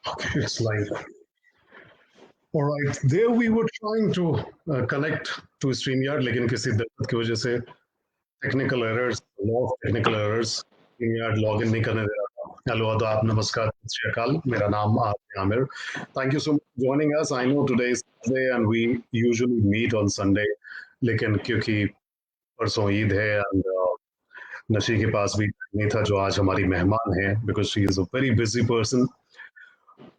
Okay, it's live. All right, there we were trying to connect to StreamYard, लेकिन किसी दिक्कत की वजह से technical errors, law of technical errors, StreamYard login नहीं करने दे रहा था। हेलो आदाब, नमस्कार, सत श्री अकाल, मेरा नाम Aamir. Thank you so much for joining us. I know today is Sunday and we usually meet on Sunday, लेकिन क्योंकि परसों ईद है and नशी के पास भी नहीं था जो आज हमारी मेहमान है, because she is a very busy person.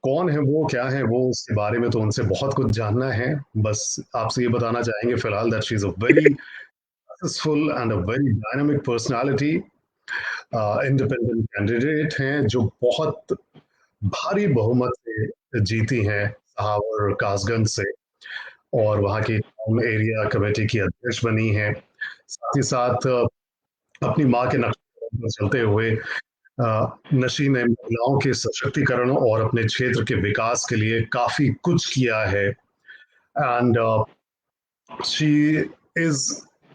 कौन है वो, क्या है वो, उसके बारे में तो उनसे बहुत कुछ जानना है. बस आपसे ये बताना चाहेंगे फिलहाल that she is a very successful and a very dynamic personality, independent candidate हैं जो बहुत भारी बहुमत से जीती हैं सहावर कासगंज से, और वहाँ की टाउन एरिया कमेटी की अध्यक्ष बनी है. साथ ही साथ अपनी माँ के नक्शे पर चलते हुए नशी ने महिलाओं के सशक्तिकरण और अपने क्षेत्र के विकास के लिए काफी कुछ किया है. And she is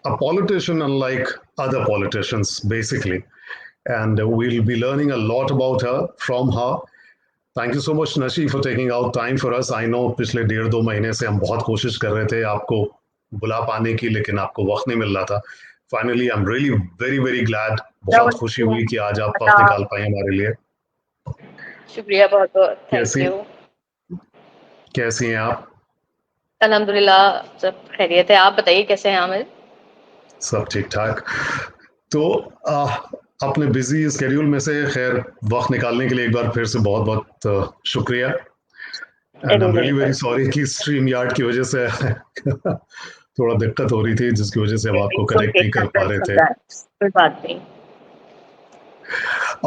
a politician unlike other politicians basically, and we will be learning a lot about her from her. Thank you so much Nashi for taking out time for us. I know पिछले 1.5-2 महीने से हम बहुत कोशिश कर रहे थे आपको बुला पाने की, लेकिन आपको वक्त नहीं मिल रहा था. Finally I am really very very glad, बहुत खुशी हुई कि आज आप वक्त निकाल पाए हमारे लिए. शुक्रिया बहुत बहुत, थैंक यू. कैसी हैं आप? अल्हम्दुलिल्लाह सब खैरियत है. आप बताइए कैसे हैं आमिर? सब ठीक ठाक. तो अपने बिजी स्केड्यूल में से खैर वक्त निकालने के लिए एक बार फिर से बहुत बहुत शुक्रिया. And I am really very sorry कि स्ट्रीम यार्ड की वजह से थोड़ा दिक्कत हो रही थी, जिसकी वजह से हम आपको कनेक्ट नहीं कर पा रहे थे. कोई बात नहीं.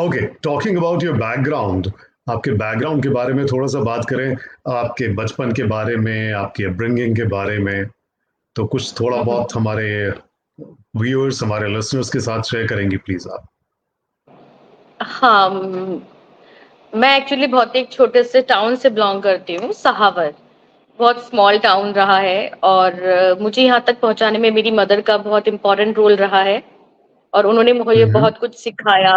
Okay, talking about your background, आपके बैकग्राउंड के बारे में थोड़ा सा बात करें, आपके बचपन के बारे में, आपकी अपब्रिंगिंग के बारे में, तो कुछ थोड़ा बहुत हमारे व्यूअर्स, हमारे लिसनर्स के साथ शेयर करेंगी प्लीज आप? हाँ, मैं एक्चुअली बहुत एक छोटे से टाउन से बिलोंग करती हूँ, सहावर. बहुत स्मॉल टाउन रहा है और मुझे यहाँ तक पहुँचाने में मेरी मदर का बहुत इम्पोर्टेंट रोल रहा है और उन्होंने मुझे बहुत कुछ सिखाया.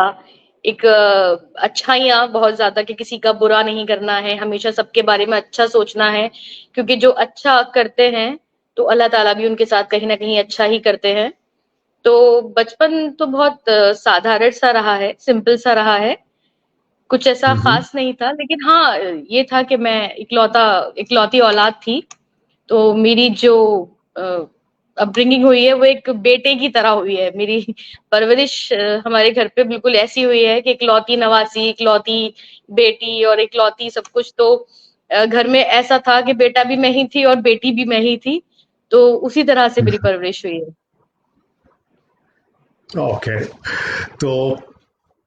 एक अच्छाइयाँ बहुत ज्यादा कि किसी का बुरा नहीं करना है, हमेशा सबके बारे में अच्छा सोचना है, क्योंकि जो अच्छा करते हैं तो अल्लाह ताला भी उनके साथ कहीं ना कहीं अच्छा ही करते हैं. तो बचपन तो बहुत साधारण सा रहा है, सिंपल सा रहा है, कुछ ऐसा खास नहीं था. लेकिन हाँ, ये था कि मैं इकलौती औलाद थी, तो मेरी जो अपब्रिंगिंग हुई है वो एक बेटे की तरह हुई है. मेरी परवरिश हमारे घर पे बिल्कुल ऐसी हुई है कि इकलौती नवासी, इकलौती बेटी और इकलौती सब कुछ. तो घर में ऐसा था कि बेटा भी मैं ही थी और बेटी भी मैं ही थी, तो उसी तरह से मेरी परवरिश हुई है. ओके, तो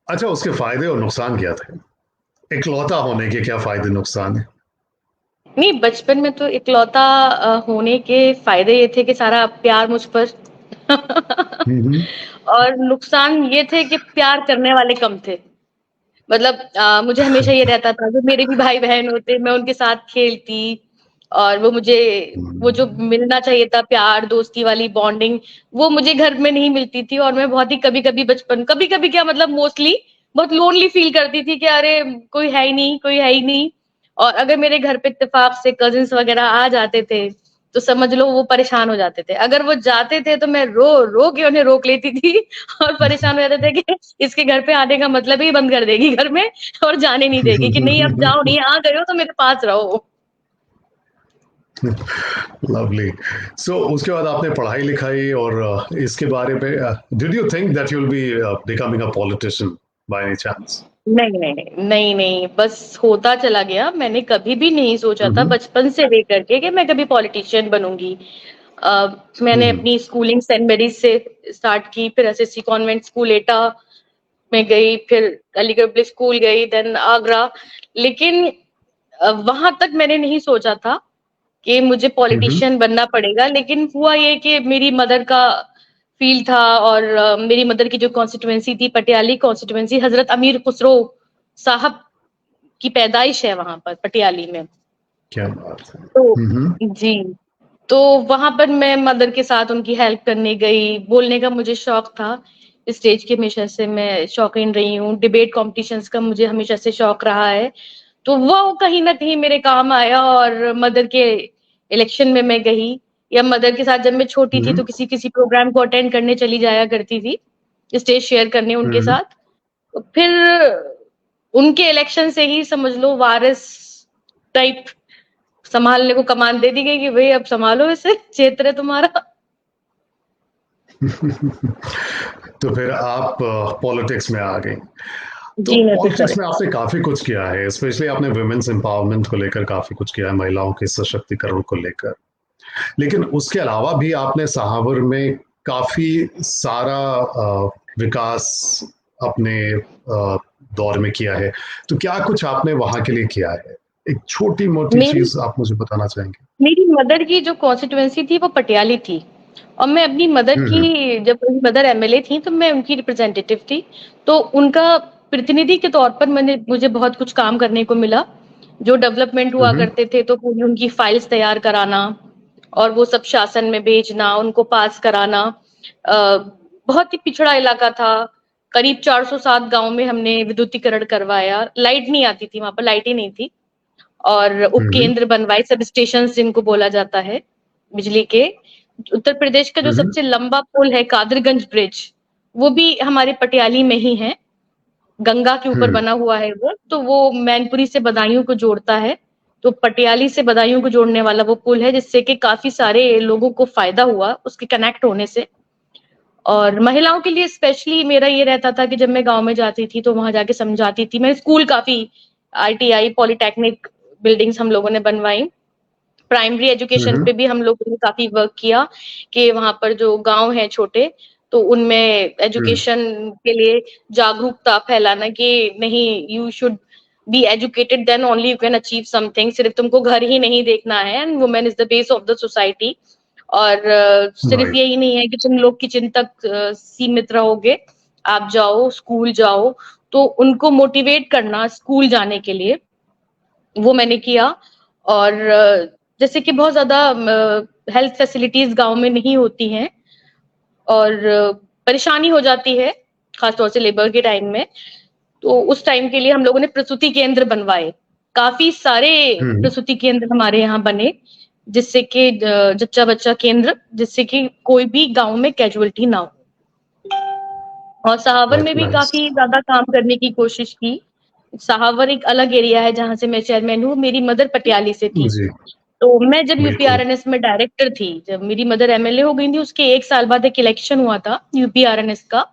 अच्छा, उसके फायदे और नुकसान क्या थे? इकलौता होने के क्या फायदे नुकसान है? नहीं, बचपन में तो इकलौता होने के फायदे ये थे कि सारा प्यार मुझ पर और नुकसान ये थे कि प्यार करने वाले कम थे. मतलब मुझे हमेशा ये रहता था कि मेरे भी भाई बहन होते, मैं उनके साथ खेलती और वो जो मिलना चाहिए था, प्यार दोस्ती वाली बॉन्डिंग, वो मुझे घर में नहीं मिलती थी. और मैं बहुत ही कभी कभी क्या मतलब मोस्टली बहुत लोनली फील करती थी कि अरे कोई है ही नहीं, कोई है ही नहीं. और अगर मेरे घर पे इत्तेफाक से कजिन्स वगैरह आ जाते थे तो समझ लो वो परेशान हो जाते थे. अगर वो जाते थे तो मैं रो रो के उन्हें रोक लेती थी और परेशान हो जाते थे कि इसके घर पे आने का मतलब ही बंद कर देगी घर में और जाने नहीं देगी, कि नहीं अब जाओ, नहीं आ गए हो तो मेरे पास रहो. लवली. सो उसके बाद आपने पढ़ाई लिखाई और इसके बारे में, did you think that you will be becoming a politician by any chance? नहीं नहीं नहीं नहीं नहीं, बस होता चला गया. मैंने कभी भी नहीं सोचा था बचपन से लेकर के कि मैं कभी पॉलिटिशियन बनूंगी. मैंने अपनी स्कूलिंग सेंट मेरीज से स्टार्ट की, फिर एसएससी कॉन्वेंट स्कूल एटा में गई, फिर अलीगढ़ पब्लिक स्कूल गई, देन आगरा. लेकिन वहां तक मैंने नहीं सोचा था कि मुझे पॉलिटिशियन बनना पड़ेगा. लेकिन हुआ ये कि मेरी मदर का फील था और मेरी मदर की जो कॉन्स्टिट्यूएंसी थी, पटियाली कॉन्स्टिट्यूएंसी, हजरत अमीर खुसरो साहब की पैदाइश है वहां पर पटियाली में. क्या बात है. तो जी, तो वहां पर मैं मदर के साथ उनकी हेल्प करने गई. बोलने का मुझे शौक था, स्टेज के हमेशा से मैं शौकीन रही हूँ. डिबेट कॉम्पिटिशन्स का मुझे हमेशा से शौक रहा है. तो वो कहीं ना कहीं मेरे काम आया, और मदर के इलेक्शन में मैं गई, या मदर के साथ जब मैं छोटी थी हम्म, तो किसी किसी प्रोग्राम को अटेंड करने चली जाया करती थी, स्टेज शेयर करने उनके हम्म। साथ। तो फिर उनके इलेक्शन से ही समझ लो वारिस टाइप संभालने को कमान दे दी गई कि भाई अब संभालो इसे, क्षेत्र है तुम्हारा। तो फिर आप पॉलिटिक्स में आ गई। तो जी मैं कुछ पॉलिटिक्स में आपने काफी कुछ किया है, स्पेशली आपने वुमेन्स एम्पावरमेंट को लेकर काफी कुछ किया है, महिलाओं के सशक्तिकरण को लेकर। लेकिन उसके अलावा भी आपने सहावर में काफी सारा विकास अपने दौर में किया है। तो क्या कुछ आपने वहां के लिए किया है? एक छोटी मोटी मेरी चीज आप मुझे बताना चाहेंगे? मेरी मदर की जो कॉन्स्टिट्यूएंसी थी वो पटियाली थी, और मैं अपनी मदर हम्म, की, जब मेरी मदर एमएलए थी तो मैं उनकी रिप्रेजेंटेटिव थी। तो उनका प्रतिनिधि के तौर पर मुझे बहुत कुछ काम करने को मिला। जो डेवलपमेंट हुआ हम्म, करते थे तो पूरी उनकी फाइल्स तैयार कराना, और वो सब शासन में भेजना, उनको पास कराना। बहुत ही पिछड़ा इलाका था, करीब 407 गांव में हमने विद्युतीकरण करवाया। लाइट नहीं आती थी वहां पर, लाइट ही नहीं थी। और हम्म, उपकेंद्र बनवाए, सब स्टेशन जिनको बोला जाता है बिजली के। उत्तर प्रदेश का जो हम्म, सबसे लंबा पुल है कादरगंज ब्रिज, वो भी हमारे पटियाली में ही है, गंगा के ऊपर हम्म। बना हुआ है वो। तो वो मैनपुरी से बदायूं को जोड़ता है। तो पटियाली से बदायूं को जोड़ने वाला वो पुल है, जिससे कि काफी सारे लोगों को फायदा हुआ उसके कनेक्ट होने से। और महिलाओं के लिए स्पेशली मेरा ये रहता था कि जब मैं गांव में जाती थी तो वहां जाके समझाती थी। मैं स्कूल काफी, आईटीआई पॉलिटेक्निक बिल्डिंग्स हम लोगों ने बनवाई। प्राइमरी एजुकेशन हम्म, पे भी हम लोगों ने काफी वर्क किया, कि वहां पर जो गांव हैं छोटे, तो उनमें हम्म। एजुकेशन के लिए जागरूकता फैलाना कि नहीं, you should be educated then only you can achieve something. सिर्फ तुमको घर ही नहीं देखना है, and women is the base of the society. और सिर्फ राइट। यही नहीं है कि तुम लोग किचन तक सीमित रहोगे, आप जाओ स्कूल जाओ। तो उनको मोटिवेट करना स्कूल जाने के लिए, वो मैंने किया। और जैसे कि बहुत ज्यादा हेल्थ फैसिलिटीज गांव में नहीं होती हैं, और परेशानी हो जाती है खासतौर से लेबर के टाइम में। तो उस टाइम के लिए हम लोगों ने प्रसूति केंद्र बनवाए, काफी सारे हम्म। प्रसूति केंद्र हमारे यहाँ बने, जिससे कि जच्चा बच्चा केंद्र, जिससे कि कोई भी गांव में कैजुअलिटी ना हो। और सहावर में बहुत भी नाइस। काफी ज्यादा काम करने की कोशिश की। सहावर एक अलग एरिया है जहां से मैं चेयरमैन हूँ, मेरी मदर पटियाली से थी। जी, तो मैं जब बिल्कुल। यूपीआरएनएस में डायरेक्टर थी, जब मेरी मदर एमएलए हो गई थी, उसके एक साल बाद एक इलेक्शन हुआ था यूपीआरएनएस का,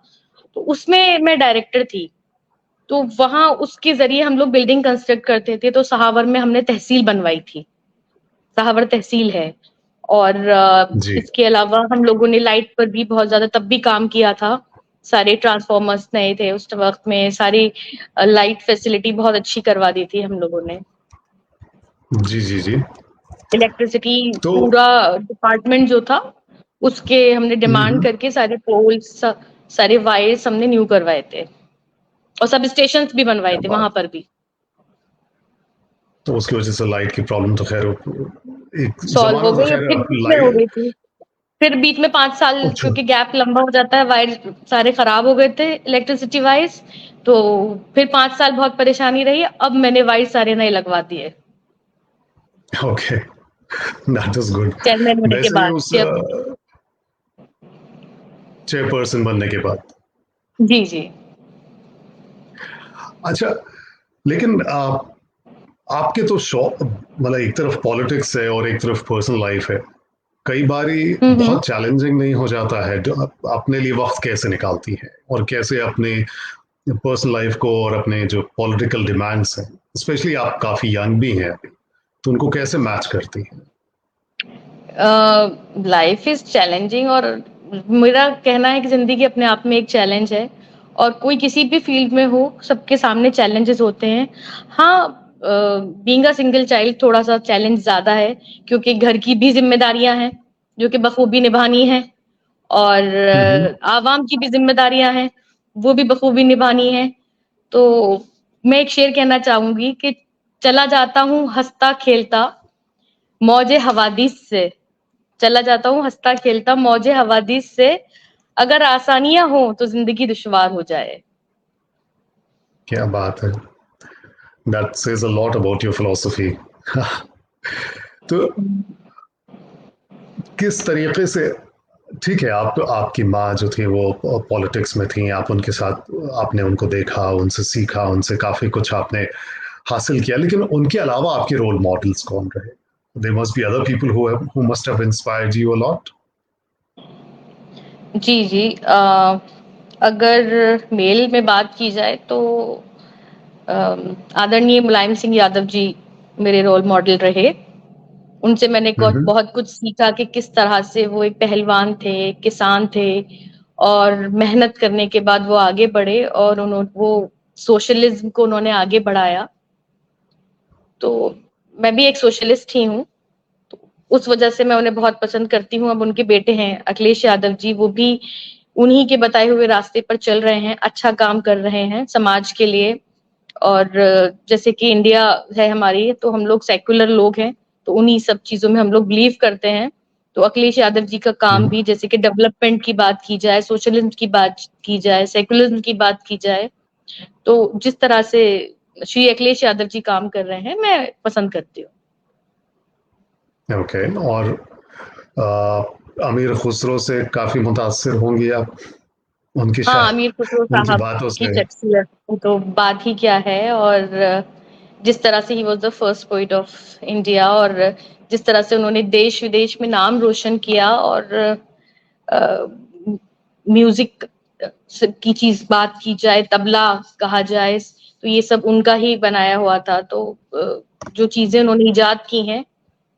तो उसमें मैं डायरेक्टर थी। तो वहां उसके जरिए हम लोग बिल्डिंग कंस्ट्रक्ट करते थे। तो सहावर में हमने तहसील बनवाई थी, सहावर तहसील है। और जी, इसके अलावा हम लोगों ने लाइट पर भी बहुत ज्यादा तब भी काम किया था। सारे ट्रांसफॉर्मर्स नए थे उस वक्त में, सारी लाइट फैसिलिटी बहुत अच्छी करवा दी थी हम लोगों ने। जी, जी, जी। इलेक्ट्रिसिटी तो पूरा डिपार्टमेंट जो था, उसके हमने डिमांड हम्म, करके सारे पोल्स, सारे वायर्स हमने न्यू करवाए थे, और सब स्टेशन भी बनवाए क्या थे वहां बात। पर भी। तो उसकी वजह से लाइट की प्रॉब्लम तो खैर एक सॉल्व हो जमाना था गई, और खैर फिर बीच में हो लाइट। गई थी। फिर बीच में 5 साल, अच्छा। क्योंकि गैप लंबा हो जाता है, वायर सारे खराब हो गए थे इलेक्ट्रिसिटी वाइज। तो फिर 5 साल बहुत परेशानी रही, अब मैंने वायर सारे नए लगवा दिए okay, that is good. Chairman होने के वैसे बाद। उस चेयरपर्सन बनने के बाद। जी जी। अच्छा, लेकिन आपके तो शौक, मतलब एक तरफ पॉलिटिक्स है और एक तरफ पर्सनल लाइफ है। कई बारी हम्म। बहुत चैलेंजिंग नहीं हो जाता है? जो अपने लिए वक्त कैसे निकालती है, और कैसे अपने पर्सनल लाइफ को और अपने जो पॉलिटिकल डिमांड्स हैं, स्पेशली आप काफी यंग भी हैं अभी, तो उनको कैसे मैच करती हैं? लाइफ इज चैलेंजिंग, और मेरा कहना है कि जिंदगी अपने आप में एक चैलेंज है। और कोई किसी भी फील्ड में हो, सबके सामने चैलेंजेस होते हैं। हाँ, बीइंग अ सिंगल चाइल्ड थोड़ा सा चैलेंज ज्यादा है, क्योंकि घर की भी जिम्मेदारियां हैं जो कि बखूबी निभानी है, और हम्म। आवाम की भी जिम्मेदारियां हैं, वो भी बखूबी निभानी है। तो मैं एक शेर कहना चाहूंगी कि चला जाता हूँ हंसता खेलता मौजे हवादिस से, चला जाता हूँ हंसता खेलता मौजे हवादिस से, अगर आसानियां हो तो जिंदगी दुश्वार हो जाए। क्या बात है। That says a lot about your philosophy. तो किस तरीके से, ठीक है, आपकी माँ जो थी वो पॉलिटिक्स में थी, आप उनके साथ, आपने उनको देखा, उनसे सीखा, उनसे काफी कुछ आपने हासिल किया, लेकिन उनके अलावा आपके रोल मॉडल्स कौन रहे? There must be other people who must have inspired you a lot. जी, जी। अगर मेल में बात की जाए तो आदरणीय मुलायम सिंह यादव जी मेरे रोल मॉडल रहे। उनसे मैंने हम्म बहुत कुछ सीखा कि किस तरह से वो एक पहलवान थे, किसान थे और मेहनत करने के बाद वो आगे बढ़े और वो सोशलिज्म को उन्होंने आगे बढ़ाया। तो मैं भी एक सोशलिस्ट ही हूँ। तो उस वजह से मैं उन्हें बहुत पसंद करती हूँ। अब उनके बेटे हैं अखिलेश यादव जी, वो भी उन्हीं के बताए हुए रास्ते पर चल रहे हैं, अच्छा काम कर रहे हैं समाज के लिए। और जैसे कि इंडिया है हमारी, तो हम लोग सेक्युलर लोग हैं, तो उन्हीं सब चीजों में हम लोग बिलीव करते हैं। तो अखिलेश यादव जी का काम भी, जैसे कि डेवलपमेंट की बात की जाए, सोशलिज्म की बात की जाए, सेक्युलरिज्म की बात की जाए, तो जिस तरह से श्री अखिलेश यादव जी काम कर रहे हैं, मैं पसंद करती हूँ। ओके। और अमीर खुसरो से काफी मुतासिर होंगी आप, उनकी हाँ, शायद, अमीर खुसरो उनकी साहब बातों की से। शख्सियत तो बात ही क्या है। और जिस तरह से he was the first poet of India, और जिस तरह से उन्होंने देश विदेश में नाम रोशन किया, और म्यूजिक की चीज बात की जाए, तबला कहा जाए, तो ये सब उनका ही बनाया हुआ था। तो जो चीजें उन्होंने इजाद की हैं,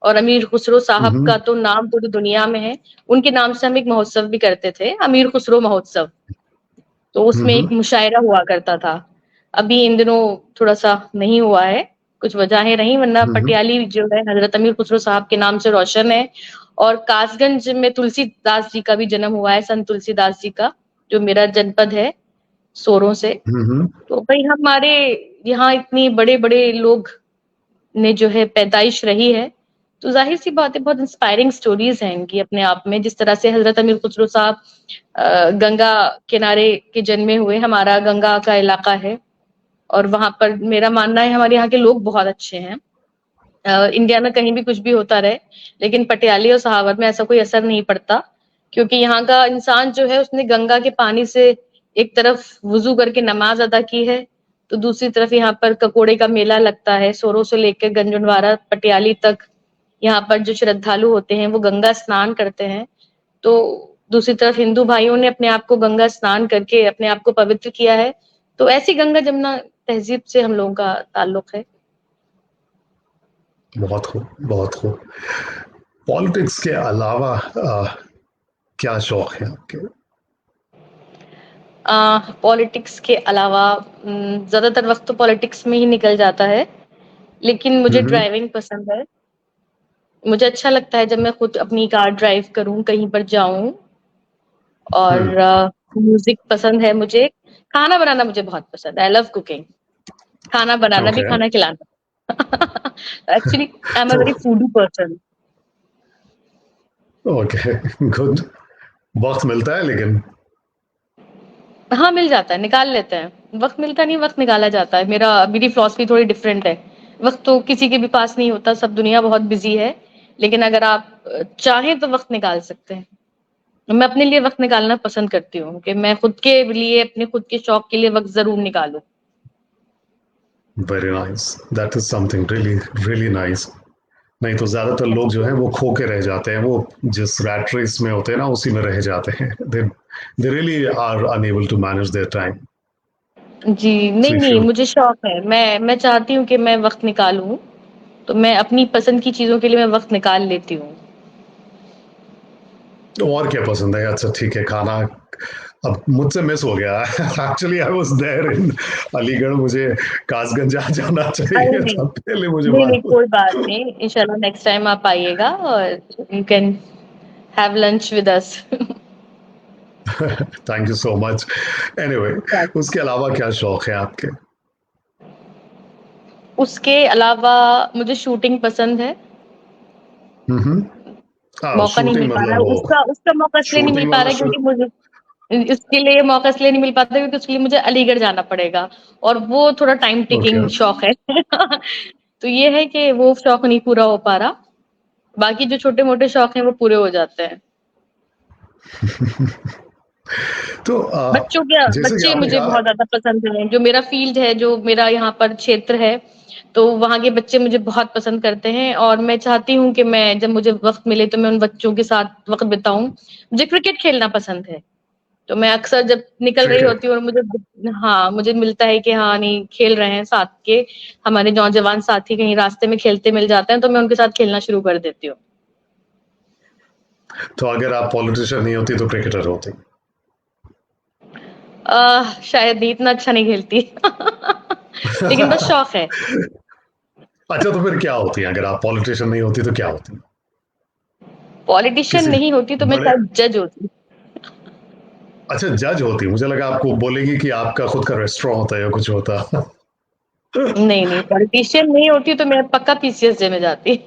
और अमीर खुसरो साहब हम्म का तो नाम पूरी दुनिया में है। उनके नाम से हम एक महोत्सव भी करते थे, अमीर खुसरो महोत्सव। तो उसमें एक हम्म मुशायरा हुआ करता था। अभी इन दिनों थोड़ा सा नहीं हुआ है, कुछ वजहें रही, वरना हम्म पटियाली जो है हजरत अमीर खुसरो साहब के नाम से रोशन है। और कासगंज में तुलसीदास जी का भी जन्म हुआ है, संत तुलसीदास जी का, जो मेरा जनपद है सोरों से। हम्म तो भाई हमारे यहाँ इतनी बड़े बड़े लोग ने जो है पैदाइश रही है, तो जाहिर सी बात है बहुत इंस्पायरिंग स्टोरीज हैं इनकी अपने आप में। जिस तरह से हजरत अमीर खुसरो साहब गंगा किनारे के जन्मे हुए, हमारा गंगा का इलाका है, और वहां पर मेरा मानना है हमारे यहाँ के लोग बहुत अच्छे हैं। इंडिया में कहीं भी कुछ भी होता रहे, लेकिन पटियाली और सहावर में ऐसा कोई असर नहीं पड़ता, क्योंकि यहाँ का इंसान जो है उसने गंगा के पानी से एक तरफ वुजू करके नमाज अदा की है, तो दूसरी तरफ यहाँ पर ककोड़े का मेला लगता है सोरों से लेकर गंजनवारा पटियाली तक। यहाँ पर जो श्रद्धालु होते हैं वो गंगा स्नान करते हैं। तो दूसरी तरफ हिंदू भाइयों ने अपने आप को गंगा स्नान करके अपने आप को पवित्र किया है। तो ऐसी गंगा जमुना तहजीब से हम लोगों का ताल्लुक है। बहुत खूब, बहुत खूब। पॉलिटिक्स के अलावा क्या शौक है आपके? पॉलिटिक्स के अलावा ज्यादातर वक्त तो पॉलिटिक्स में ही निकल जाता है, लेकिन मुझे हम्म ड्राइविंग पसंद है। मुझे अच्छा लगता है जब मैं खुद अपनी कार ड्राइव करूं, कहीं पर जाऊं। और हम्म म्यूजिक पसंद है मुझे। खाना बनाना मुझे बहुत पसंद है, आई लव कुकिंग। खाना बनाना भी, ओके। खाना खिलाना। एक्चुअली आई एम अ तो very foodie person. Okay, good. वक्त मिलता है लेकिन। हाँ, मिल जाता है, निकाल लेते हैं। वक्त मिलता नहीं, वक्त निकाला जाता है। मेरी फिलॉसफी थोड़ी डिफरेंट है। वक्त तो किसी के भी पास नहीं होता, सब दुनिया बहुत बिजी है, लेकिन अगर आप चाहें तो वक्त निकाल सकते हैं। मैं अपने लिए वक्त निकालना पसंद करती हूँ कि मैं खुद के लिए, अपने खुद के शौक के लिए वक्त जरूर निकालूं। Very nice, that is something really really nice. नहीं तो ज्यादातर लोग जो है वो खो के रह जाते हैं, वो जिस रैट रेस में होते हैं ना उसी में रह जाते हैं। They really are unable to manage their time. जी, सो नहीं इफ नहीं, यू, मुझे शौक है। मैं चाहती हूँ कि मैं वक्त निकालूं, तो मैं अपनी पसंद की चीजों के लिए मैं वक्त निकाल लेती हूँ। और क्या पसंद है? अच्छा ठीक है, खाना अब मुझसे मिस हो गया। Actually I was there in Aligarh, मुझे कासगंज आ जाना अरे चाहिए नहीं, था, पहले मुझे नहीं नहीं, मालूम। कोई बात नहीं। इंशाल्लाह नेक्स्ट टाइम आप आइएगा और you can have lunch with us. Thank you so much. Anyway, उसके अलावा क्या शौक है आपके? उसके अलावा मुझे शूटिंग पसंद है। हम्म मौका नहीं मिल शूटिंग पा रहा मतलब है, वो उसका उसका मौका इसलिए नहीं मिल शूटिंग पा वाला रहा है शूट? क्योंकि मुझे इसके लिए मौका इसलिए नहीं मिल पाता क्योंकि उसके लिए मुझे अलीगढ़ जाना पड़ेगा और वो थोड़ा टाइम ओके। टेकिंग शौक है। तो ये है कि वो शौक नहीं पूरा हो पा रहा। बाकी जो छोटे-मोटे शौक हैं वो पूरे हो जाते हैं। तो जैसे कि बच्चे आपने मुझे कहा। बहुत ज़्यादा पसंद हैं। जो मेरा फ़ील्ड है, जो मेरा यहाँ पर क्षेत्र है, तो वहाँ के बच्चे मुझे बहुत पसंद करते हैं और मैं चाहती हूँ कि मैं जब मुझे वक़्त मिले तो मैं उन बच्चों के साथ वक़्त बिताऊँ। मुझे क्रिकेट खेलना पसंद है, तो मैं अक्सर जब निकल रही क्रिकेट। होती हूँ और हाँ, मुझे मिलता है कि हाँ, नहीं खेल रहे हैं साथ के, हमारे नौजवान साथी कहीं रास्ते में खेलते मिल जाते हैं, तो मैं उनके साथ खेलना शुरू कर देती हूँ। तो अगर आप पॉलिटिशियन नहीं होती तो क्रिकेटर होती। शायद नहीं, इतना अच्छा नहीं खेलती। लेकिन बस शौक है। अच्छा, तो फिर क्या होती है अगर आप पॉलिटिशियन नहीं होती तो क्या होती? पॉलिटिशियन किसी नहीं होती तो मैं बड़े। शायद जज होती। अच्छा, जज होती। मुझे लगा आपको बोलेगी कि आपका खुद का रेस्टोरेंट होता है या कुछ होता। नहीं, नहीं, पॉलिटिशियन नहीं होती तो मैं पक्का पीसीएसजे में जाती।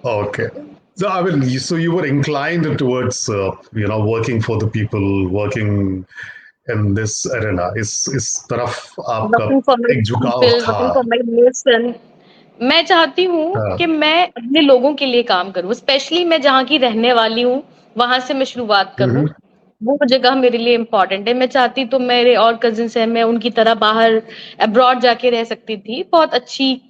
Okay. So I mean, so you were inclined towards, working for the people, working in this arena. इस तरफ आपका वर्किंग फॉर माय एक झुकाव पीपल, था। Working for my nation. मैं चाहती हूँ हाँ। कि मैं अपने लोगों के लिए काम करूँ, स्पेशली मैं जहाँ की रहने वाली हूँ, वहाँ से मैं शुरुआत करूँ। हम्म। वो जगह मेरे लिए इम्पोर्टेंट है। मैं चाहती तो मेरे और कज़िन्स हैं, मैं उनकी तरह बाहर अब्रॉड जाके रह सकती थी। बहुत अच्छी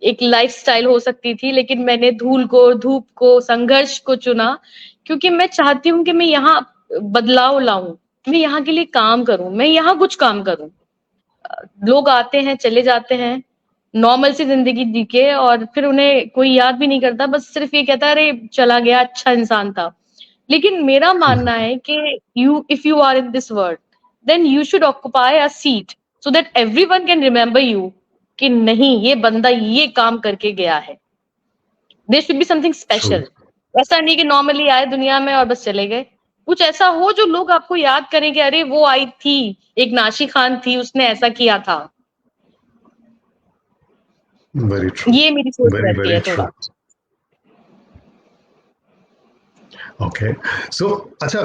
एक लाइफ़स्टाइल हो सकती थी, लेकिन मैंने धूल को, धूप को, संघर्ष को चुना क्योंकि मैं चाहती हूँ कि मैं यहाँ बदलाव लाऊँ। मैं यहाँ के लिए काम करूँ, मैं यहाँ कुछ काम करूँ। लोग आते हैं, चले जाते हैं, नॉर्मल सी ज़िंदगी जी के और फिर उन्हें कोई याद भी नहीं करता, बस सिर्फ़ ये कहता है, "अरे! चला गया, अच्छा इंसान था।" लेकिन मेरा मानना है कि if you are in this world, then you should occupy a seat so that everyone can remember you कि नहीं, ये बंदा ये काम करके गया है। There should be something true. Special. ऐसा नहीं कि नॉर्मली आए दुनिया में और बस चले गए। कुछ ऐसा हो जो लोग आपको याद करें कि अरे! वो आई थी, एक नाशी खान थी, उसने ऐसा किया था। Very true. ये मेरी सोच वेरी रहती वेरी है ट्रू। थोड़ा। ओके। सो अच्छा,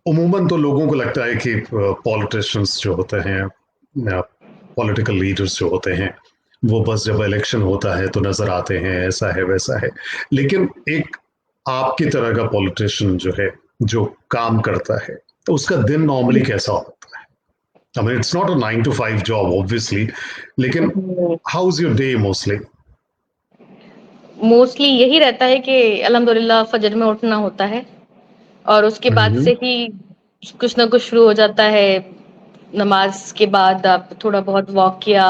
उमूमन तो लोगों को लगता है कि पॉलिटिशियंस जो होते हैं, पॉलिटिकल लीडर्स जो होते हैं, वो बस जब इलेक्शन होता है तो नजर आते हैं, ऐसा है वैसा है। लेकिन एक आपकी तरह का पॉलिटिशियन जो है, जो काम करता है, तो उसका दिन नॉर्मली कैसा होता है? I mean, it's not a 9 to 5 job obviously, लेकिन how is your day mostly? Mostly यही रहता है कि अल्हम्दुलिल्लाह फजर में उठना होता है और उसके बाद हम्म। से ही कुछ ना कुछ शुरू हो जाता है। नमाज के बाद आप थोड़ा बहुत वॉक किया,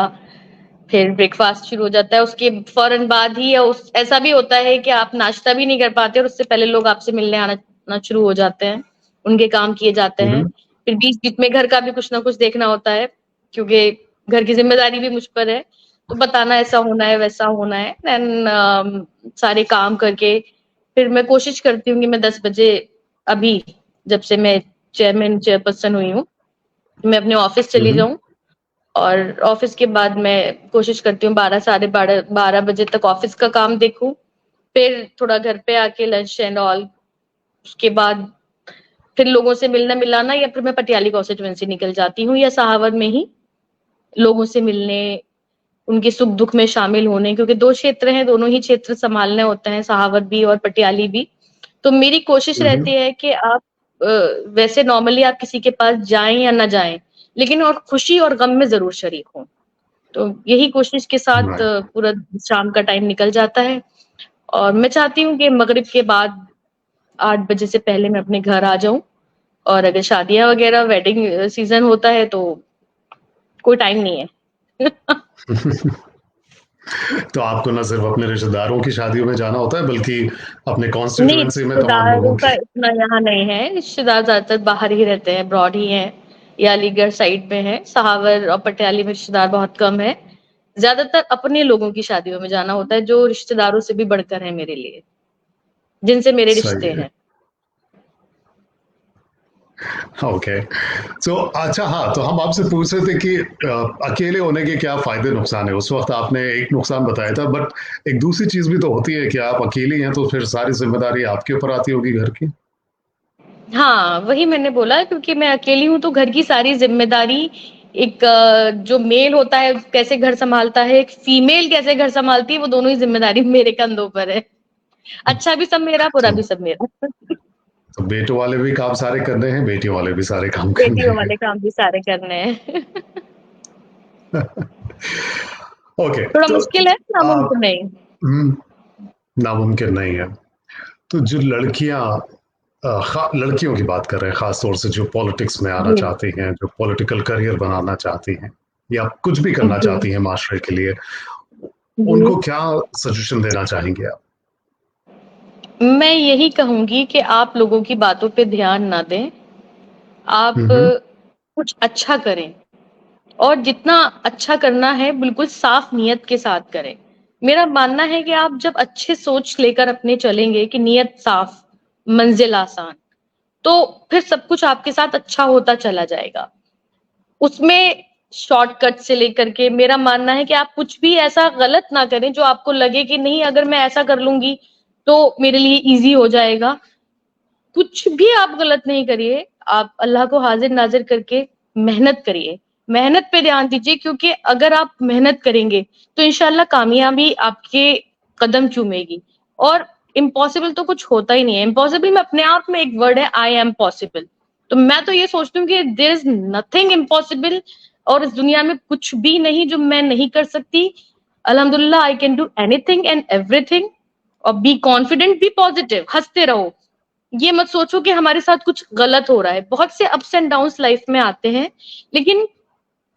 फिर ब्रेकफास्ट शुरू हो जाता है। उसके फौरन बाद ही या उस ऐसा भी होता है कि आप नाश्ता भी नहीं कर पाते और उससे पहले लोग आपसे मिलने आना शुरू हो जाते हैं। उनके काम किए जाते हैं। हम्म। फिर बीच-बीच में घर का भी कुछ ना कुछ देखना होता है क्योंकि घर की ज़िम्मेदारी भी मुझ पर है। तो बताना ऐसा होना है, वैसा होना है। देन सारे काम करके फिर मैं कोशिश करती हूँ कि मैं 10 बजे अभी जब से मैं चेयरपर्सन हुई हूँ, मैं अपने ऑफिस चली हम्म। जाऊँ और ऑफिस के बाद मैं कोशिश करती हूँ 12 साढ़े 12 बजे तक ऑफिस का काम देखूँ। फिर थोड़ा घर पे आके लंच एंड ऑल उसके बाद फिर लोगों से मिलना-मिलाना या फिर मैं पटियाली कॉन्स्टिट्यूएंसी निकल जाती हूँ या सहावर में ही लोगों से मिलने, उनके सुख-दुःख में शामिल होने क्योंकि 2 क्षेत्र हैं, दोनों ही क्षेत्र सँभालने होते हैं, सहावर भी और पटियाली भी। तो मेरी कोशिश हम्म। रहती है कि आप वैसे नॉर्मली आप किसी के पास जाएँ या ना जाएँ, लेकिन और खुशी और गम में ज़रूर शरीक हों। तो यही कोशिश के साथ राइट। पूरा शाम का टाइम निकल जाता है और मैं चाहती हूँ कि मगरिब के बाद 8 बजे से पहले मैं अपने घर आ जाऊँ और अगर शादियाँ वगैरह वेडिंग सीज़न होता है तो कोई टाइम नहीं है। तो आपको ना सिर्फ अपने रिश्तेदारों की शादियों में जाना होता है, बल्कि अपने नहीं, कॉन्स्टिट्यूएंसी में तमाम रिश्तेदारों लोगों का की। इतना यहाँ नहीं है, रिश्तेदार ज़्यादातर बाहर ही रहते हैं, अब्रॉड ही हैं या अलीगढ़ साइड में हैं, सहावर और पटियाली में रिश्तेदार बहुत कम हैं। ज़्यादातर अपने लोगों की शादियों में जाना होता है, जो रिश्तेदारों से भी बढ़कर हैं मेरे लिए, जिनसे मेरे सही रिश्ते है। हैं। ओके। सो अच्छा, हाँ, तो हम आपसे पूछ रहे थे कि अकेले होने के क्या फायदे नुकसान है। उस वक्त आपने एक नुकसान बताया था, बट एक दूसरी चीज भी तो होती है कि आप अकेली हैं तो फिर सारी जिम्मेदारी आपके ऊपर आती होगी घर की। हाँ, वही मैंने बोला, क्योंकि मैं अकेली हूँ तो घर की सारी ज़िम्मेदारी एक जो मेल होता है कैसे घर सँभालता है, एक फीमेल कैसे घर सँभालती है, वो दोनों ही ज़िम्मेदारी मेरे कंधों पर है। अच्छा भी सब मेरा, बुरा तो भी सब मेरा। तो बेटों वाले भी काम सारे करने हैं, बेटियों वाले भी सारे काम करने बेटियों हैं। वाले काम भी सारे करने हैं। ओके, थोड़ा तो मुश्किल है, आप नामुमकिन नहीं। हम्म, नामुमकिन नहीं है। तो जो लड़कियां लड़कियों की बात कर रहे हैं, खास तौर से जो पॉलिटिक्स में आना जी, चाहती हैं, जो पॉलिटिकल करियर बनाना चाहती हैं, या कुछ भी करना जी, चाहती हैं माशरे के लिए, जी। उनको क्या सजेशन देना चाहेंगे आप? मैं यही कहूँगी कि आप लोगों की बातों पे ध्यान ना दें। आप हम्म। कुछ अच्छा करें, और जितना अच्छा करना है बिल्कुल साफ नियत के साथ करें। मेरा मानना है कि आप जब अच्छे सोच लेकर अपने चलेंगे कि नियत साफ, मंजिल आसान, तो फिर सब कुछ आपके साथ अच्छा होता चला जाएगा। उसमें शॉर्टकट से लेकर के मेरा मानना है कि आप कुछ भी ऐसा गलत ना करें जो आपको लगे कि नहीं, अगर मैं ऐसा कर लूंगी तो मेरे लिए इजी हो जाएगा। कुछ भी आप गलत नहीं करिए, आप अल्लाह को हाजिर नाजिर करके मेहनत करिए, मेहनत पे ध्यान दीजिए, क्योंकि अगर आप मेहनत करेंगे तो इंशाल्लाह कामयाबी आपके कदम चूमेगी। और इम्पॉसिबल तो कुछ होता ही नहीं है। इम्पॉसिबल में अपने आप में एक वर्ड है, आई एम पॉसिबल। तो मैं तो ये सोचती हूँ कि देयर इज नथिंग इम्पॉसिबल, और इस दुनिया में कुछ भी नहीं जो मैं नहीं कर सकती। अल्हम्दुलिल्लाह, I can do anything and everything. और बी कॉन्फिडेंट, बी पॉजिटिव, हंसते रहो। ये मत सोचो कि हमारे साथ कुछ गलत हो रहा है। बहुत से अप्स एंड डाउन्स लाइफ में आते हैं, लेकिन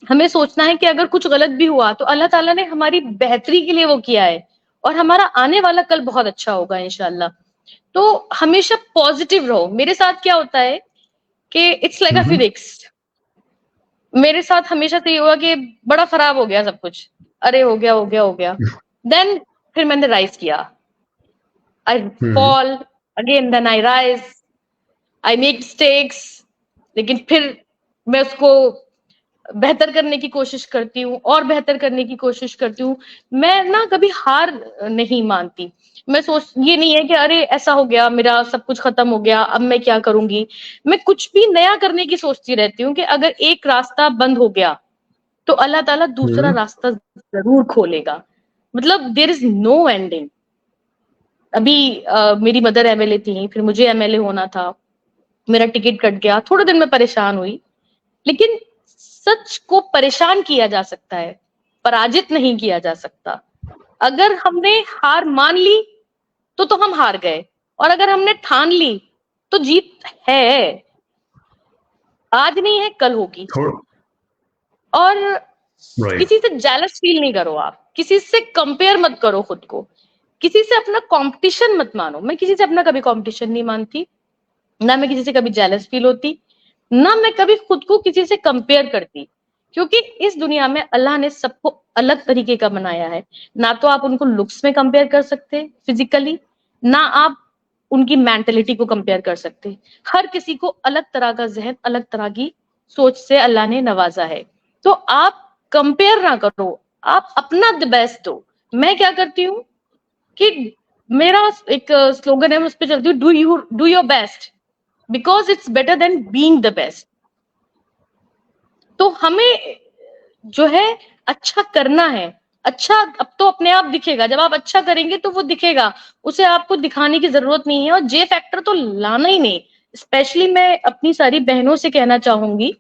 हमें सोचना है कि अगर कुछ गलत भी हुआ तो अल्लाह ताला ने हमारी बेहतरी के लिए वो किया है, और हमारा आने वाला कल बहुत अच्छा होगा इंशाल्लाह। तो हमेशा पॉजिटिव रहो। मेरे साथ क्या होता है कि it's like a hmm. Physics. मेरे साथ हमेशा से ये हुआ कि बड़ा खराब हो गया सब कुछ, अरे हो गया हो गया हो गया। देन फिर मैंने राइज किया, I hmm. Fall again, then I rise, I make mistakes, लेकिन फिर मैं उसको बेहतर करने की कोशिश करती हूँ, और बेहतर करने की कोशिश करती हूँ। मैं ना कभी हार नहीं मानती। मैं सोच, ये नहीं है कि अरे ऐसा हो गया, मेरा सब कुछ खत्म हो गया, अब मैं क्या करूंगी। मैं कुछ भी नया करने की सोचती रहती हूँ कि अगर एक रास्ता बंद हो गया तो अल्लाह ताला दूसरा हम्म। रास्ता जरूर खोलेगा। मतलब देयर इज नो एंडिंग। अभी मेरी मदर एमएलए थी, फिर मुझे एमएलए होना था, मेरा टिकट कट गया, थोड़े दिन में परेशान हुई। लेकिन सच को परेशान किया जा सकता है, पराजित नहीं किया जा सकता। अगर हमने हार मान ली तो हम हार गए, और अगर हमने ठान ली तो जीत है। आज नहीं है, कल होगी। थोड़ा और राइट। किसी से जेलस फील नहीं करो, आप किसी से कंपेयर मत करो खुद को, किसी से अपना कंपटीशन मत मानो। मैं किसी से अपना कभी कंपटीशन नहीं मानती, ना मैं किसी से कभी जेलस फील होती, ना मैं कभी खुद को किसी से कंपेयर करती। क्योंकि इस दुनिया में अल्लाह ने सबको अलग तरीके का बनाया है। ना तो आप उनको लुक्स में कंपेयर कर सकते फिजिकली, ना आप उनकी मेंटेलिटी को कंपेयर कर सकते। हर किसी को अलग तरह का जहन, अलग तरह की सोच से अल्लाह ने नवाजा है। तो आप कंपेयर ना करो, आप अपना द बेस्ट दो। मैं क्या करती हूँ कि मेरा एक स्लोगन है, मैं उस पर चलती हूँ, do your best because it's better than being the best. तो हमें जो है अच्छा करना है। अच्छा अब तो अपने आप दिखेगा, जब आप अच्छा करेंगे तो वो दिखेगा, उसे आपको दिखाने की जरूरत नहीं है। और जे फैक्टर तो लाना ही नहीं। स्पेशली मैं अपनी सारी बहनों से कहना चाहूंगी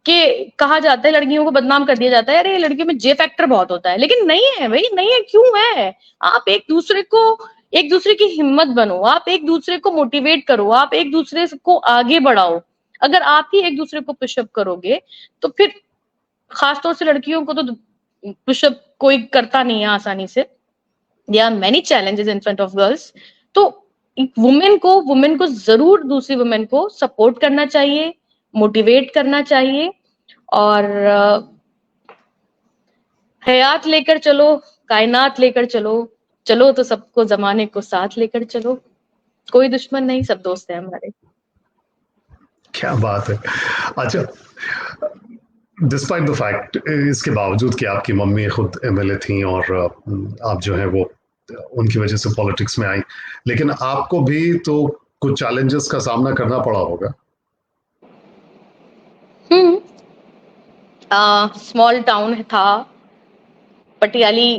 कि कहा जाता है, लड़कियों को बदनाम कर दिया जाता है, अरे लड़कियों में जे फैक्टर बहुत होता है, लेकिन नहीं है भाई, नहीं है, क्यों है। आप एक दूसरे की हिम्मत बनो, आप एक दूसरे को मोटिवेट करो, आप एक दूसरे को आगे बढ़ाओ। अगर आप ही एक दूसरे को पुशअप करोगे तो फिर, खासतौर से लड़कियों को तो पुशअप कोई करता नहीं है आसानी से। There are many challenges in front of girls. तो एक वुमेन को जरूर दूसरी वुमेन को सपोर्ट करना चाहिए, मोटिवेट करना चाहिए। और हयात लेकर चलो, कायनात लेकर चलो, चलो तो सबको जमाने को साथ लेकर चलो। कोई दुश्मन नहीं, सब दोस्त हैं हमारे। क्या बात है। अच्छा, डिस्पाइट द फैक्ट, इसके बावजूद कि आपकी मम्मी खुद एमएलए थी और आप जो है वो उनकी वजह से पॉलिटिक्स में आई, लेकिन आपको भी तो कुछ चैलेंजेस का सामना करना पड़ा होगा। स्मॉल टाउन था, पटियाली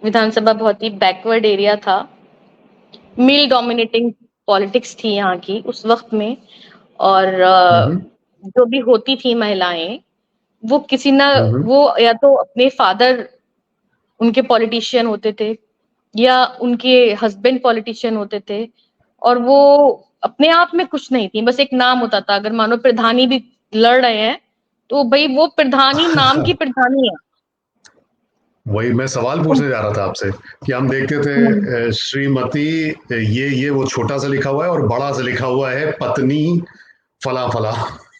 विधानसभा बहुत ही बैकवर्ड एरिया था, मेल डोमिनेटिंग पॉलिटिक्स थी यहाँ की उस वक्त में, और जो भी होती थी महिलाएं, वो किसी ना वो या तो अपने फादर उनके पॉलिटिशियन होते थे या उनके हस्बैंड पॉलिटिशियन होते थे, और वो अपने आप में कुछ नहीं थी, बस एक नाम होता था। अगर मानो प्रधानी भी लड़ रहे हैं तो भाई वो प्रधानी नाम की प्रधानी है। वही मैं सवाल पूछने जा रहा था आपसे कि हम देखते थे श्रीमती, ये वो छोटा सा लिखा हुआ है और बड़ा सा लिखा हुआ है पत्नी फला फला।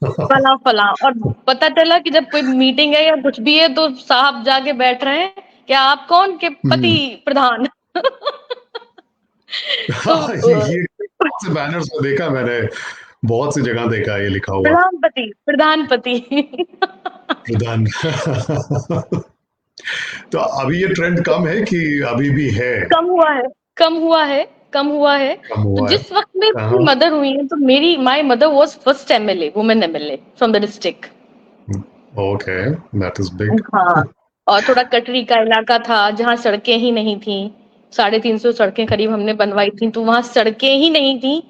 फला फला, और पता चला कि जब कोई मीटिंग है या कुछ भी है तो साहब जाके बैठ रहे हैं, क्या आप कौन के पति प्रधान। तो ये बहुत से बैनर्स में देखा मैंने, बहुत सी जगह देखा ये लिखा हुआ प्रधानपति प्रधानपति। प्रधान। तो अभी ये ट्रेंड कम है कि अभी भी है? कम हुआ है, कम हुआ है, कम हुआ है। कम तो हुआ है। जिस वक्त में मेरी हाँ। मदर हुई है, तो मेरी my mother was first MLA, women MLA from the district. Okay, that is big. हाँ, और थोड़ा कटरी का इलाका था जहाँ सड़कें ही नहीं थी, 350 सड़कें करीब हमने बनवाई थी, तो वहां सड़कें ही नहीं थी,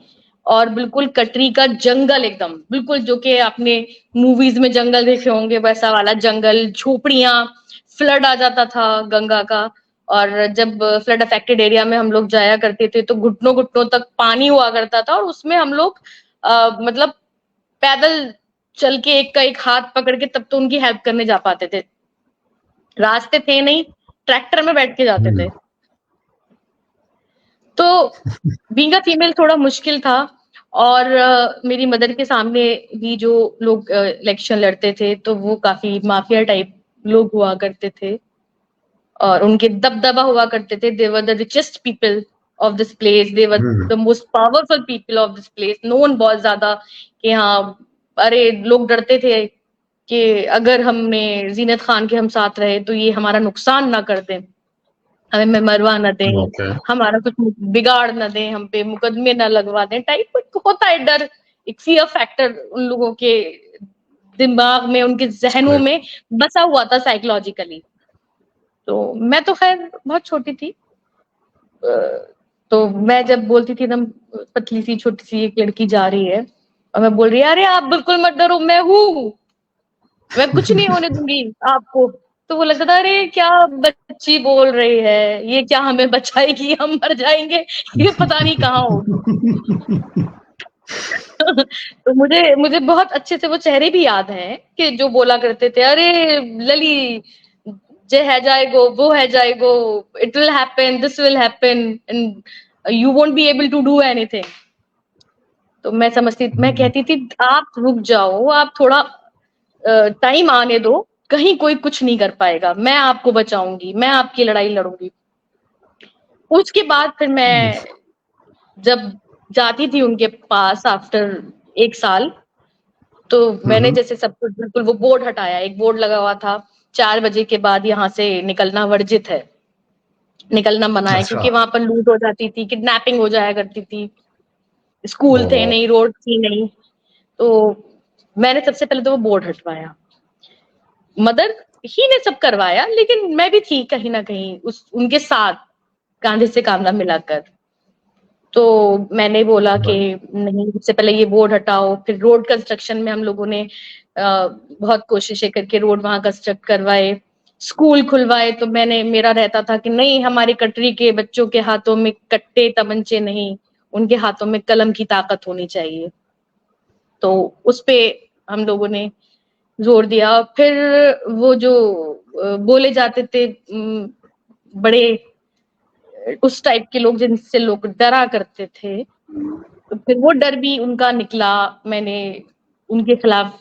और बिल्कुल कटरी का जंगल एकदम, बिल्कुल जो कि आपने मूवीज में जंगल देखे होंगे वैसा वाला जंगल, झोपड़ियां, फ्लड आ जाता था गंगा का, और जब फ्लड अफेक्टेड एरिया में हम लोग जाया करते थे तो घुटनों घुटनों तक पानी हुआ करता था, और उसमें हम लोग मतलब पैदल चल के एक का एक हाथ पकड़ के तब तो उनकी हेल्प करने जा पाते थे, रास्ते थे नहीं, ट्रैक्टर में बैठ के जाते थे। तो बीइंग अ फीमेल थोड़ा मुश्किल था, और मेरी मदर के सामने भी जो लोग इलेक्शन लड़ते थे तो वो काफी माफिया टाइप लोग हुआ करते थे, और उनके दबदबा हुआ करते थे। They were the richest people of this place, they were the most powerful people of this place, known बहुत ज्यादा कि हाँ, अरे लोग डरते थे कि अगर हमने जीनत खान के हम साथ रहे तो ये हमारा नुकसान ना कर दें, हमें मरवा न दें, Okay. हमारा कुछ बिगाड़ न दें, हम पे मुकदमे न लगवा दें, टाइप होता है डर, एक फियर फैक्टर उन लोगों के दिमाग में, उनके जहनों में बसा हुआ था साइकोलॉजिकली। तो मैं तो खैर बहुत छोटी थी, तो मैं जब बोलती थी एकदम पतली सी छोटी सी एक लड़की जा रही है और मैं बोल रही है अरे आप बिल्कुल मत डरो, मैं हूँ, मैं कुछ नहीं होने दूंगी आपको, तो वो लगता था अरे क्या बच्ची बोल रही है, ये क्या हमें बचाएगी, हम मर जाएंगे, ये पता नहीं कहाँ होगी। तो मुझे मुझे बहुत अच्छे से वो चेहरे भी याद हैं कि जो बोला करते थे अरे लली, जे है जाएगो, वो है जाएगो, it will happen, this will happen, and you won't be able to do anything. तो मैं समझती, मैं कहती थी आप रुक जाओ, आप थोड़ा टाइम आने दो, कहीं कोई कुछ नहीं कर पाएगा, मैं आपको बचाऊंगी, मैं आपकी लड़ाई लड़ूंगी। उसके बाद फिर मैं जब जाती थी उनके पास आफ्टर 1 साल, तो मैंने जैसे सब कुछ बिल्कुल वो बोर्ड हटाया, एक बोर्ड लगा हुआ था 4 बजे के बाद यहाँ से निकलना वर्जित है, निकलना मना है, अच्छा। क्योंकि वहां पर लूट हो जाती थी, किडनैपिंग हो जाया करती थी, स्कूल थे नहीं, रोड थी नहीं। तो मैंने सबसे पहले तो वो बोर्ड हटवाया, मदर ही ने सब करवाया, लेकिन मैं भी थी कहीं ना कहीं उस उनके साथ, कांधे से कांधा मिलाकर। तो मैंने बोला कि नहीं, सबसे पहले ये बोर्ड हटाओ, फिर रोड कंस्ट्रक्शन में हम लोगों ने बहुत कोशिशें करके रोड वहां कंस्ट्रक्ट करवाए, स्कूल खुलवाए। तो मेरा रहता था कि नहीं, हमारे कटरी के बच्चों के हाथों में कट्टे तमंचे नहीं, उनके हाथों में कलम की ताकत होनी चाहिए। तो उस पे हम लोगों ने जोर दिया। फिर वो जो बोले जाते थे बड़े उस टाइप के लोग जिनसे लोग डरा करते थे, तो फिर वो डर भी उनका निकला, मैंने उनके खिलाफ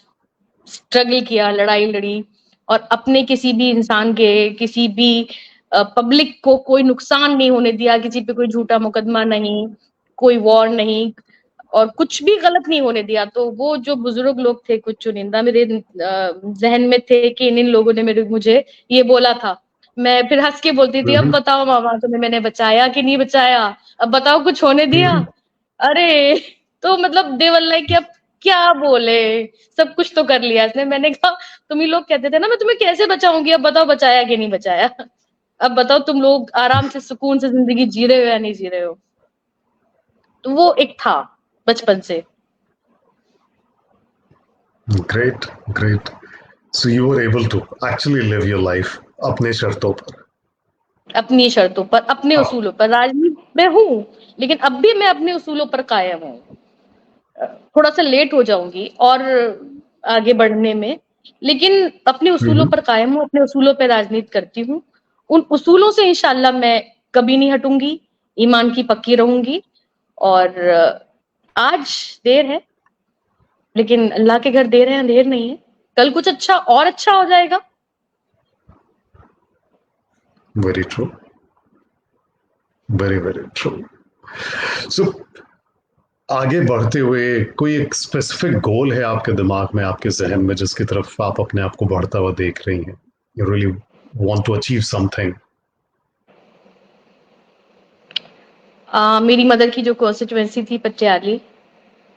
स्ट्रगल किया, लड़ाई लड़ी, और अपने किसी भी इंसान के, किसी भी पब्लिक को कोई नुकसान नहीं होने दिया, किसी पे कोई झूठा मुकदमा नहीं, कोई वॉर नहीं, और कुछ भी गलत नहीं होने दिया। तो वो जो बुजुर्ग लोग थे कुछ चुनिंदा मेरे जहन में थे कि इन लोगों ने मुझे ये बोला था, मैं फिर हंस के बोलती थी अब बताओ मामा, तुम्हें मैंने बचाया कि नहीं बचाया, अब बताओ कुछ होने दिया। अरे तो मतलब दे वर लाइक कि अब क्या बोले, सब कुछ तो कर लिया इसने। मैंने कहा तुम ही लोग कहते थे ना मैं तुम्हें कैसे बचाऊंगी, अब बताओ बचाया कि नहीं बचाया। अब बताओ तुम लोग आराम से सुकून से जिंदगी जी रहे हो या नहीं जी रहे हो। तो वो एक था बचपन से। Great, great. So you were able to actually live your life अपने शर्तों पर। अपनी शर्तों पर, अपने हाँ। उसूलों पर। राजनीति में हूँ लेकिन अब भी मैं अपने उसूलों पर कायम हूँ। थोड़ा सा लेट हो जाऊंगी और आगे बढ़ने में, लेकिन अपने उसूलों हम्म। पर कायम हूँ, अपने उसूलों पर राजनीति करती हूँ। उन उसूलों से इंशाल्लाह मैं कभी नहीं हटूंगी, ईमान की पक्की रहूंगी। और आज देर है लेकिन अल्लाह के घर देर है अंधेर नहीं है। कल कुछ अच्छा और अच्छा हो जाएगा। Very true, very very true. So आगे बढ़ते हुए कोई एक स्पेसिफिक गोल है आपके दिमाग में, आपके जहन में, जिसकी तरफ आप अपने आप को बढ़ता हुआ देख रही हैं? You really want to achieve something? मेरी मदर की जो कॉन्स्टिट्यूएंसी थी पटियाली,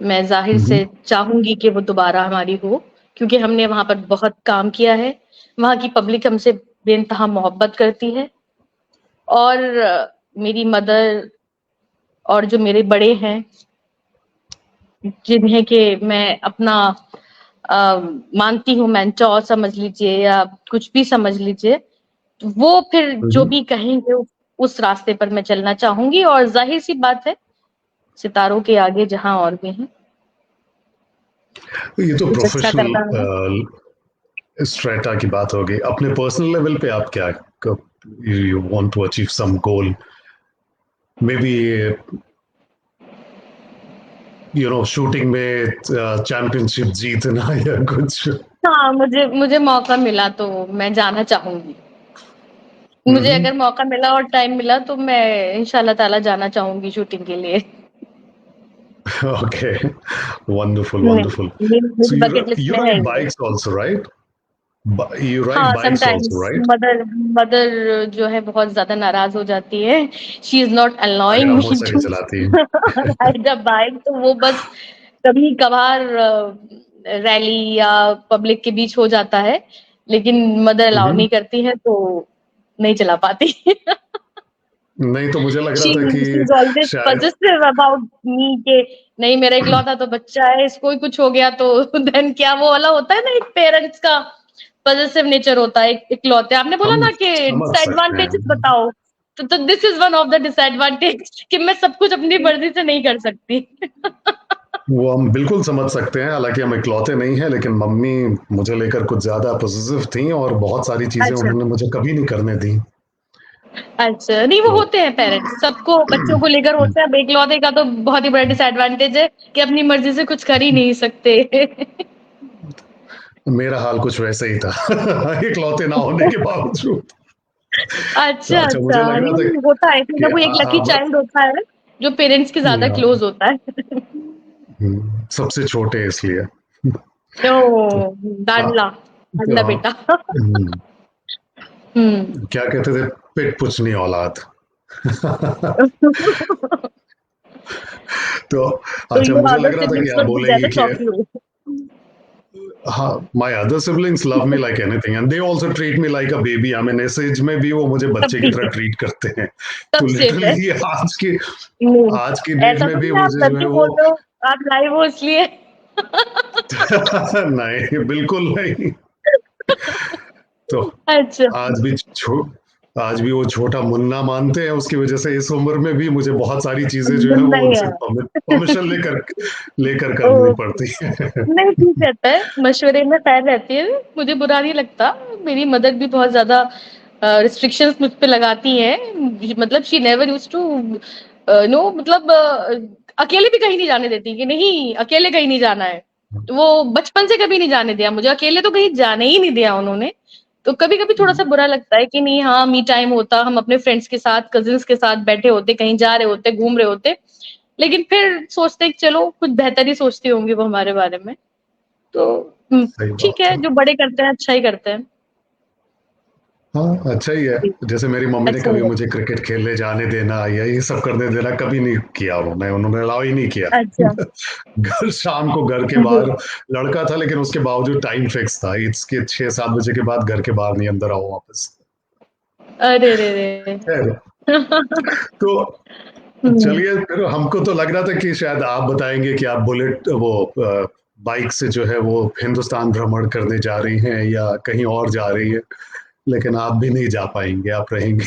मैं जाहिर से चाहूंगी कि वो दोबारा हमारी हो, क्योंकि हमने वहां पर बहुत काम किया है। वहां की पब्लिक हमसे बेइंतहा मोहब्बत करती है। और मेरी मदर और जो मेरे बड़े हैं, जिन्हें के मैं अपना मानती हूँ, मेंटोर समझ लीजिए या कुछ भी समझ लीजिए, तो वो फिर जो भी कहेंगे उस रास्ते पर मैं चलना चाहूंगी। और जाहिर सी बात है, सितारों के आगे जहां और भी हैं, ये तो कुछ अच्छा करना है। प्रोफेशनल स्ट्रेटा की बात हो गई। अपने पर्सनल लेवल पे आप क्या, you want to achieve some goal, maybe you know shooting में चैंपियनशिप जीतना या कुछ? हाँ, मुझे मुझे मौका मिला तो मैं जाना चाहूंगी। मुझे हम्म। अगर मौका मिला और टाइम मिला तो मैं इंशाल्लाह ताला जाना चाहूंगी शूटिंग के लिए। Okay, wonderful wonderful. नहीं, मेरी सो बकेट लिस्ट you में है ride ये। bikes also, right? You ride हाँ, bikes also, sometimes right? Mother mother जो है बहुत ज्यादा नाराज हो जाती है। शी इज नॉट अगर अलाउइंग आप मी मोटरसाइकिल टू चलाती हैं। Ride a bike. तो वो बस कभी कभार रैली या पब्लिक के बीच हो जाता है, लेकिन मदर अलाउ नहीं करती है तो नहीं चला पाती। नहीं तो मुझे लग रहा शी था कि शी इज ऑलवेज शायद पॉजिटिव अबाउट मी के नहीं, मेरा इकलौता तो बच्चा है, इसको ही कुछ हो गया तो देन क्या, वो वाला होता है ना, एक पेरेंट्स का पॉजिटिव नेचर होता है इकलौते। आपने बोला हम ना कि समझ सकते डिसएडवांटेजेस हैं। बताओ, तो this is one of the disadvantage कि मैं सब कुछ अपनी मर्जी से नहीं कर सकती। वो हम बिल्कुल समझ सकते हैं, हालांकि हम इकलौते नहीं हैं, लेकिन मम्मी मुझे लेकर कुछ ज्यादा पॉजिटिव थी और बहुत सारी चीजें अच्छा उन्होंने मुझे कभी नहीं करने दी। अच्छा, नहीं वो तो होते हैं पेरेंट्स, सबको बच्चों को लेकर होता है। अब इकलौते का तो बहुत ही बड़ा डिसएडवांटेज है कि अपनी मर्जी से कुछ कर ही नहीं सकते। मेरा हाल कुछ वैसा ही था। इकलौते ना होने के बावजूद। अच्छा अच्छा, मुझे अच्छा, लग रहा नहीं था नहीं, होता है कि कि कोई एक लकी अब चाइल्ड होता है जो पेरेंट्स के ज्यादा क्लोज होता है। सबसे छोटे इसलिए। तो तो हाँ, लाडला तो लाडला बेटा। हम्म, हम्म। क्या कहते थे, पेट पुछनी औलाद। तो So अच्छा, your मुझे other लग रहा था कि siblings आप were बोलेंगी jealous कि of you. हाँ, my other siblings love me like anything and they also treat me like a baby. I mean इस एज में भी वो मुझे तब बच्चे की ठीक तरह है, ट्रीट करते हैं। तब तो सेफ है। लिटरली नहीं, आज की डेट ऐसा में तो भी नहीं आप मुझे सच जो है ही वो बोल रहे हो, आप लाइव हो इसलिए। नहीं, बिल्कुल नहीं। तो अच्छा। आज भी आज भी वो छोटा मुन्ना मानते हैं, उसकी वजह से इस उम्र में भी मुझे बहुत सारी चीजें जो है वो नहीं उनसे है। परमिशन लेकर लेकर करनी ओके, पड़ती है। नहीं ठीक रहता है, मशवरे में खैर रहती है, मुझे बुरा नहीं लगता। मेरी मदर भी बहुत ज्यादा रिस्ट्रिक्शंस मुझ पे लगाती हैं। मतलब she never used to know, मतलब अकेले भी कहीं नहीं जाने देती कि नहीं अकेले कहीं नहीं जाना है। तो वो बचपन से कभी नहीं जाने दिया मुझे, अकेले तो कहीं जाने ही नहीं दिया उन्होंने। तो कभी कभी थोड़ा सा बुरा लगता है कि नहीं, हाँ मी टाइम होता, हम अपने फ्रेंड्स के साथ कजिन्स के साथ बैठे होते, कहीं जा रहे होते, घूम रहे होते, लेकिन फिर सोचते हैं कि चलो कुछ बेहतर ही सोचती होंगी वो हमारे बारे में। तो सही ठीक बात है, है। जो बड़े करते हैं अच्छा ही करते हैं। हाँ, अच्छा ही है। जैसे मेरी मम्मी ने अच्छा कभी है। मुझे क्रिकेट खेलने जाने देना या ये सब करने देना कभी नहीं किया, उन्होंने अलाउ ही नहीं किया। अच्छा। घर शाम को घर के जी। बाहर, लड़का था लेकिन उसके बावजूद टाइम फिक्स था, इसके 6-7 बजे के बाद घर के बाहर नहीं, अंदर आओ वापस। अरे रे रे। खैर, तो हम्म। चलिए, फिर हमको तो लग रहा था कि शायद आप बताएंगे कि आप बुलेट वो बाइक से जो है वो हिंदुस्तान भ्रमण करने जा रही हैं या कहीं और जा रही है, लेकिन आप भी नहीं जा पाएंगे, आप रहेंगे।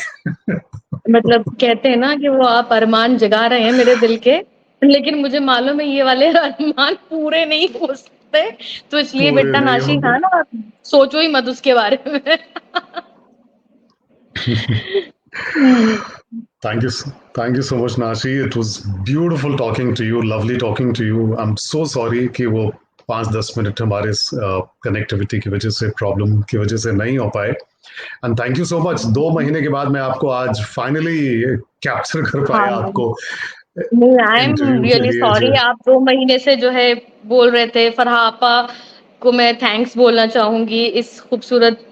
मतलब कहते हैं ना कि वो आप अरमान जगा रहे हैं मेरे दिल के, लेकिन मुझे मालूम है ये वाले अरमान पूरे नहीं हो सकते, तो इसलिए पूरे बेटा नहीं नाशी होंगे। खान आप सोचो ही मत उसके बारे में। हम्म। Thank you, thank you so much, Nashi. It was beautiful talking to you, lovely talking to you. I'm so sorry कि वो 5-10 मिनट हमारे कनेक्टिविटी की वजह से, प्रॉब्लम की वजह से नहीं हो पाए। And thank you so much, 2 महीने के बाद मैं आपको आज फाइनली कैप्चर कर पाया, हाँ। आपको नहीं, आई एम इंटरव्यू के रियली लिए सॉरी। जो। आप 2 महीने से जो है बोल रहे थे, फरहा आपा को मैं थैंक्स बोलना चाहूंगी इस खूबसूरत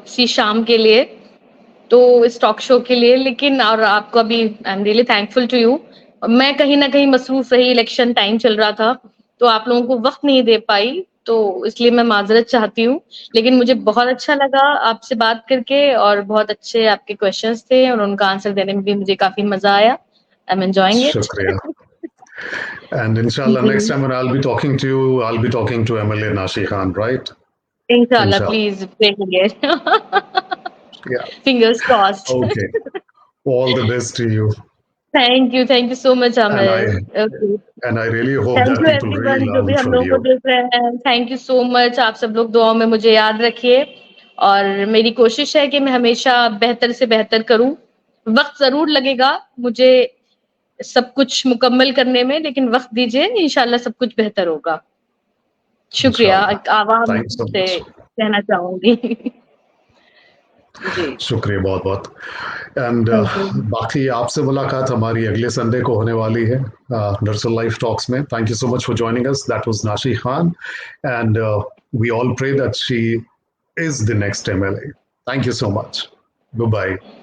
सी शाम के लिए, तो इस टॉक शो के लिए। लेकिन और आपको अभी I am really thankful to you. मैं कहीं ना कहीं मसरूफ रही, इलेक्शन टाइम चल रहा था, तो आप लोगों को वक्त नहीं दे पाई, तो इसलिए मैं माजरत चाहती हूँ। लेकिन मुझे बहुत अच्छा लगा आपसे बात करके, और बहुत अच्छे आपके क्वेश्चंस थे, और उनका आंसर देने में भी मुझे काफी मजा आया। I am enjoying it. शुक्रिया। एंड इंशाल्लाह जी। Next time when I'll be talking to you, I'll be talking to MLA Nashi Khan, right? इंशाल्लाह, Inshallah. प्लीज प्रे करिए। Yeah. Fingers crossed. Okay. All the best to you. Thank you so much And I Aamir. Okay. and I really hope thank that you people really everyone जो भी learn हम from लोगों को you. देख रहे हैं, thank you so much. आप सब लोग दुआओं में मुझे याद रखिए, और मेरी कोशिश है कि मैं हमेशा बेहतर से बेहतर करूं। वक्त जरूर लगेगा मुझे सब कुछ मुकम्मल करने में, लेकिन वक्त दीजिए, इंशाल्लाह सब कुछ बेहतर होगा। शुक्रिया Inshallah. आवाम Thanks so से much. कहना चाहूंगी। जी। शुक्रिया बहुत बहुत। And thank you. बाकी आपसे मुलाकात हमारी अगले संडे को होने वाली है नर्सल लाइफ टॉक्स में। Thank you so much for joining us, that was Nashi Khan, and we all pray that she is the next MLA. Thank you so much. Bye bye.